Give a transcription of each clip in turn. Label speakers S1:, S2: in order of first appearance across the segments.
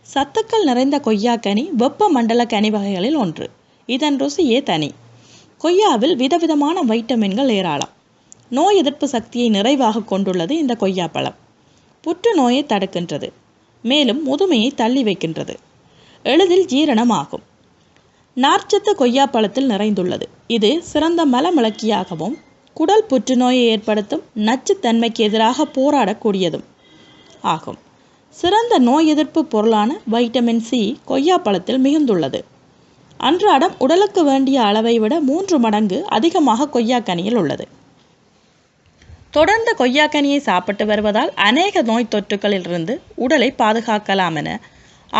S1: சத்துக்கள் நிறைந்த கொய்யாக்கனி வெப்பமண்டல கனி வகைகளில் ஒன்று. இதன் ருசியே தனி. கொய்யாவில் விதவிதமான வைட்டமின்கள் ஏராளம். நோய் எதிர்ப்பு சக்தியை நிறைவாக கொண்டுள்ளது இந்த கொய்யாப்பழம். புற்றுநோயை தடுக்கின்றது. மேலும் முதுமையை தள்ளி வைக்கின்றது. எளிதில் ஜீரணமாகும். நார்ச்சத்து கொய்யாப்பழத்தில் நிறைந்துள்ளது. இது சிறந்த மலமிளக்கியாகவும் குடல் புற்றுநோயை ஏற்படுத்தும் நச்சுத்தன்மைக்கு எதிராக போராடக்கூடியதும் ஆகும். சிறந்த நோய் எதிர்ப்பு பொருளான வைட்டமின் சி கொய்யாப்பழத்தில் மிகுந்துள்ளது. அன்றாடம் உடலுக்கு வேண்டிய அளவை விட 3 மடங்கு அதிகமாக கொய்யாக்கனியில் உள்ளது. தொடர்ந்து கொய்யாக்கனியை சாப்பிட்டு வருவதால் அநேக நோய் தொற்றுகளிலிருந்து உடலை பாதுகாக்கலாம் என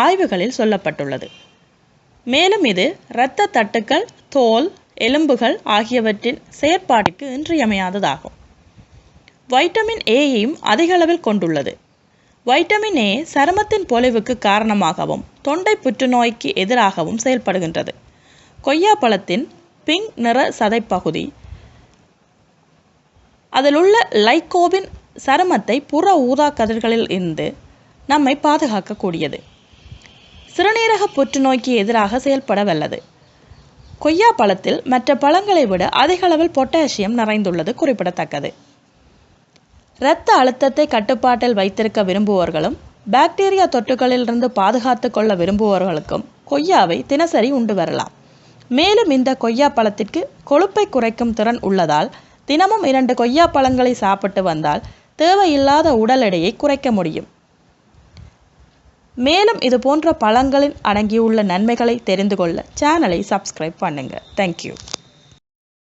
S1: ஆய்வுகளில் சொல்லப்பட்டுள்ளது. மேலும் இது இரத்த தட்டுக்கள், தோல், எலும்புகள் ஆகியவற்றின் செயற்பாட்டிற்கு இன்றியமையாததாகும். வைட்டமின் ஏயையும் அதிக அளவில் கொண்டுள்ளது. வைட்டமின் ஏ சருமத்தின் பொலிவுக்கு காரணமாகவும் தொண்டை புற்றுநோய்க்கு எதிராகவும் செயல்படுகின்றது. கொய்யாப்பழத்தின் பிங்க் நிற சதைப்பகுதி அதில் உள்ள லைகோபின் சருமத்தை புற ஊதா கதிர்களில் இருந்து நம்மை பாதுகாக்கக்கூடியது. சிறுநீரக புற்றுநோய்க்கு எதிராக செயல்பட வல்லது. கொய்யாப்பழத்தில் மற்ற பழங்களை விட அதிக அளவில் பொட்டாசியம் நிறைந்துள்ளது குறிப்பிடத்தக்கது. இரத்த அழுத்தத்தை கட்டுப்பாட்டில் வைத்திருக்க விரும்புவோர்களும் பாக்டீரியா தொற்றுகளிலிருந்து பாதுகாத்து கொள்ள விரும்புவோர்களுக்கும் கொய்யாவை தினசரி உண்டு வரலாம். மேலும் இந்த கொய்யா பழத்திற்கு கொழுப்பை குறைக்கும் திறன் உள்ளதால் தினமும் 2 கொய்யா பழங்களை சாப்பிட்டு வந்தால் தேவையில்லாத உடல் எடையை குறைக்க முடியும். மேலும் இது போன்ற பழங்களில் அடங்கியுள்ள நன்மைகளை தெரிந்து கொள்ள சேனலை சப்ஸ்கிரைப் பண்ணுங்க. தேங்க்யூ.